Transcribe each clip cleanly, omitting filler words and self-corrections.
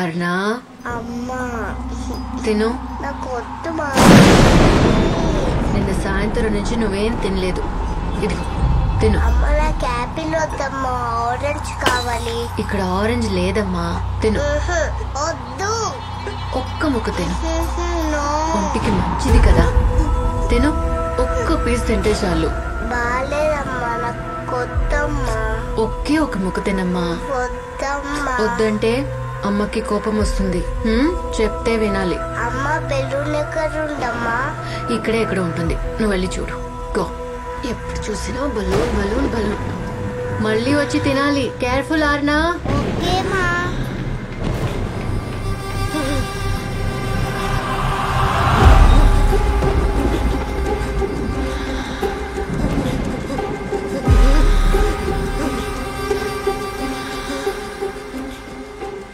అర్నా అమ్మా తిను. నాకు వద్దు మా. నిన్న సాయంత్రం నుంచి నువ్వేం తినలేదు. ఇదిగో తిను. అమ్మ నాకు యాపిల్ వద్దమ్మా, ఆరెంజ్ కావాలి. ఇక్కడ ఆరెంజ్ లేదమ్మా, తిను. వద్దు. ఒక్క ముక్క తిను, ఒంటికి మంచిది కదా. తిను, ఒక్క పీస్ తింటే చాలు. బాలేదమ్మా, నాకు వద్దమ్మా. ఒకే ఒక ముక్క తినమ్మా. వద్దమ్మా. వద్దంటే అమ్మకి కోపం వస్తుంది. చెప్తే వినాలి. అమ్మ బెలూన్ ఎక్కడ ఉండమ్మా? ఇక్కడే ఎక్కడ ఉంటుంది, నువ్వు వెళ్ళి చూడు. గో. ఎప్పుడు చూసినా బలూన్ బలూన్ బలూన్. మళ్ళీ వచ్చి తినాలి. కేర్ఫుల్ ఆర్నా. ఓకేమా.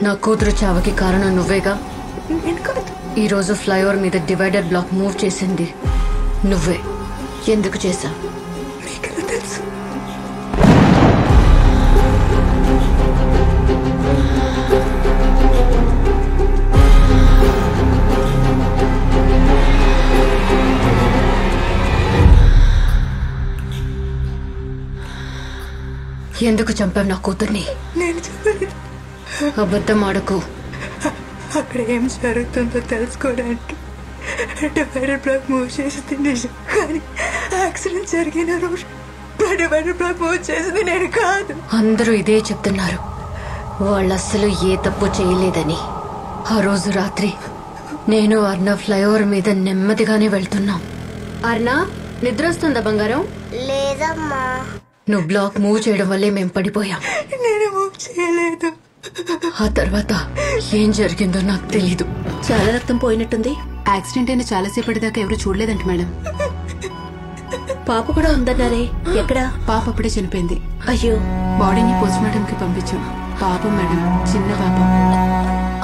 నా కూతురు చావకి కారణం నువ్వేగా. ఈ రోజు ఫ్లైఓవర్ మీద డివైడర్ బ్లాక్ మూవ్ చేసింది నువ్వే. ఎందుకు చేశా? తెలుసు. ఎందుకు చంపావు నా కూతుర్ని? నేను చెప్పలేదు. అబద్ధం ఆడకు. అక్కడ ఏం జరుగుతుందో తెలుసుకోవడానికి డివైడర్ బ్లాక్ మూవ్ చేసింది నిజం, కానీ యాక్సిడెంట్ జరిగిన రోజు డివైడర్ బ్లాక్ మూవ్ చేసింది నేను కాదు. అందరూ ఇదే చెప్తున్నారు, వాళ్ళు అస్సలు ఏ తప్పు చేయలేదని. ఆ రోజు రాత్రి నేను అర్ణ ఫ్లైఓవర్ మీద నెమ్మదిగానే వెళ్తున్నాం. అర్ణ, నిద్ర వస్తుందా బంగారం? లేదమ్మా. నువ్వు బ్లాక్ మూవ్ చేయడం వల్లే మేం పడిపోయాం. నేను మూవ్ చేయలేదు. ఆ తర్వాత ఏం జరిగిందో నాకు తెలీదు. చాలా రక్తం పోయినట్టుంది. యాక్సిడెంట్ అయిన చాలాసేపటి దాకా ఎవరు చూడలేదంట మేడం. పాప కూడా ఉందన్నారే, ఎక్కడా? పాప అప్పుడే చనిపోయింది. అయ్యో. బాడీని పోస్ట్ మార్టం కి పంపించాం. పాపం మేడం, చిన్న పాప.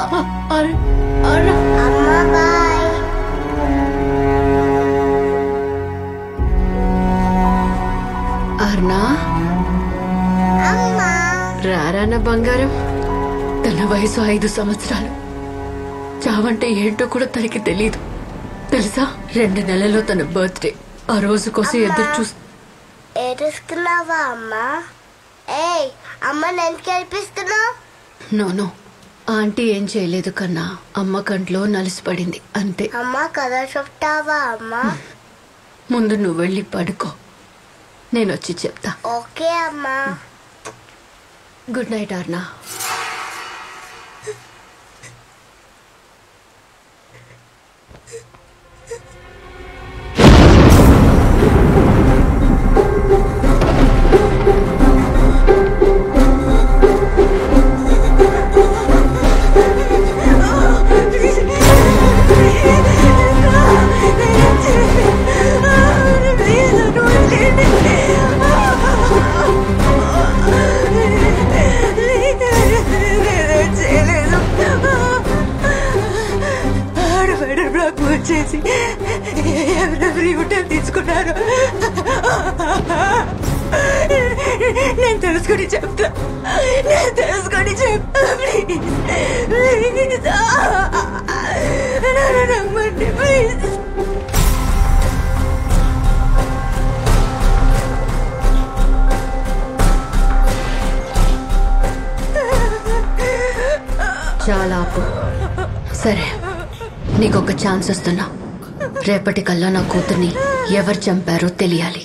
అమ్మా బాయ్. అర్నా, అమ్మా. రారాన బంగారం. తన వయసు 5 సంవత్సరాలు. చావంటే ఏంటో కూడా తనకి తెలీదు తెలుసా. 2 నెలల్లో తన బర్త్డే. ఆ రోజు కోసం ఎదురు చూస్తూ. ఏడుస్తున్నావా అమ్మా? ఏయ్ అమ్మని ఎందుకు ఏడిపిస్తున్నావు? నో, ఆంటీ ఏం చేయలేదు కన్నా. అమ్మ కంట్లో నలిసిపడింది అంతే. అమ్మా కథ చెప్తావా అమ్మా? ముందు నువ్వు వెళ్ళి పడుకో, నేను వచ్చి చెప్తా. ఓకే అమ్మా. Good night అర్నా. చేసి ఎవరెవరి యూటర్న్ తీసుకున్నారు నేను తెలుసుకొని చెప్తా. నమ్మండి ప్లీజ్. చాలా ఆపు. సరే, నీకొక ఛాన్స్ ఇస్తున్నా. రేపటికల్లా నా కూతుర్ని ఎవరు చంపారో తెలియాలి.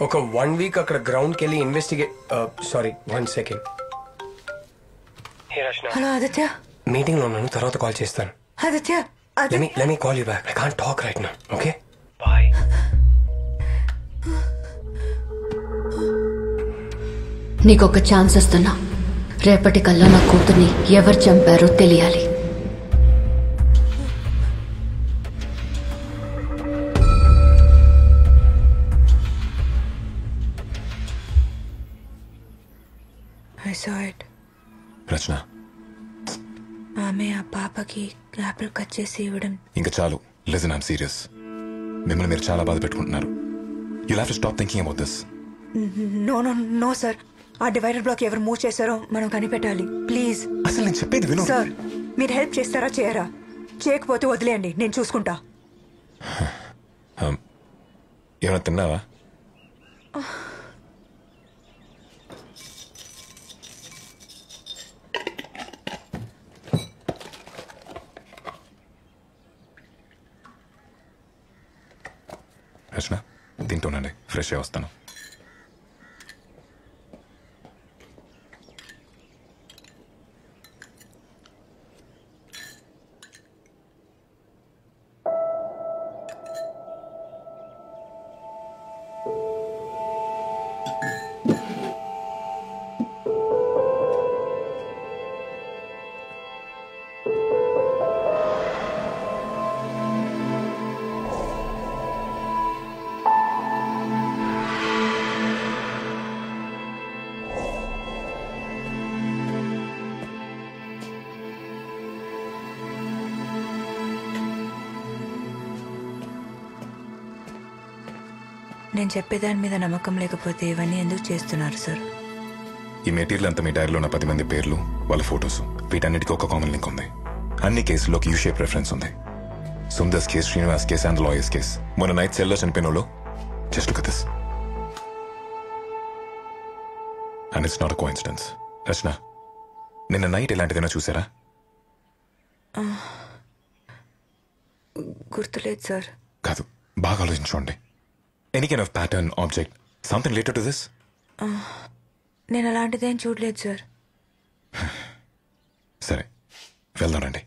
ఒక 1 వీక్ అక్కడ గ్రౌండ్ కి వెళ్ళి investigate. Sorry, 1 second. Hello Aditya. Meeting లో ఉన్నాను, తర్వాత కాల్ చేస్తాను. Aditya, let me call you back. I can't talk right now. Okay? Bye. నీకొక ఛాన్స్ ఇస్తున్నా. రేపటికల్లా నా కూతుర్ని ఎవరు చంపారో తెలియాలి. I saw it. రచన, ఆమె ఆ పాపకి యాపిల్ కట్ చేసి ఇవ్వడం. ఇంకా చాలు. Listen, I'm serious. మిమ్మల్ని మీరు చాలా బాధ పెట్టుకుంటున్నారు. You'll have to stop thinking about this. No sir. ఆ డివైడర్ బ్లాక్ ఎవరు మూవ్ చేశారో మనం కనిపెట్టాలి. ప్లీజ్. అసలు నేను చెప్పేది విను. సార్, మీరు హెల్ప్ చేస్తారా చేయరా? చేయకపోతే వదిలేయండి, నేను చూసుకుంటా. ఏమైనా తిన్నావా? రచన, తింటూనండి. ఫ్రెష్ అయ్యి వస్తాను. నేను చెప్పేదాని మీద నమ్మకం లేకపోతే ఇవన్నీ ఎందుకు చేస్తున్నారు సార్? ఈ మెటీరియల్ అంతా మీ డైరీలో ఉన్న 10 మంది పేర్లు, వాళ్ళ ఫొటోస్, వీటన్నిటికీ ఒక కామన్ లింక్ ఉంది. అన్ని కేసుల్లోకి యూ షేప్ రెఫరెన్స్ ఉంది. Sundar's case, Srinivas case and lawyers case. మొన్న నైట్ సెల్లో చనిపోయిన వాళ్ళు. Just look at this. And it's not a coincidence. Rachana, నిన్న నైట్ ఇలాంటిదైనా చూసారా? గుర్తులేదు సార్. కాదు, బాగా ఆలోచించుకోండి. Any kind of pattern, object, something related to this? నేను అలాంటిదేం చూడలేదు సార్. సరే, వెళ్దాం రండి.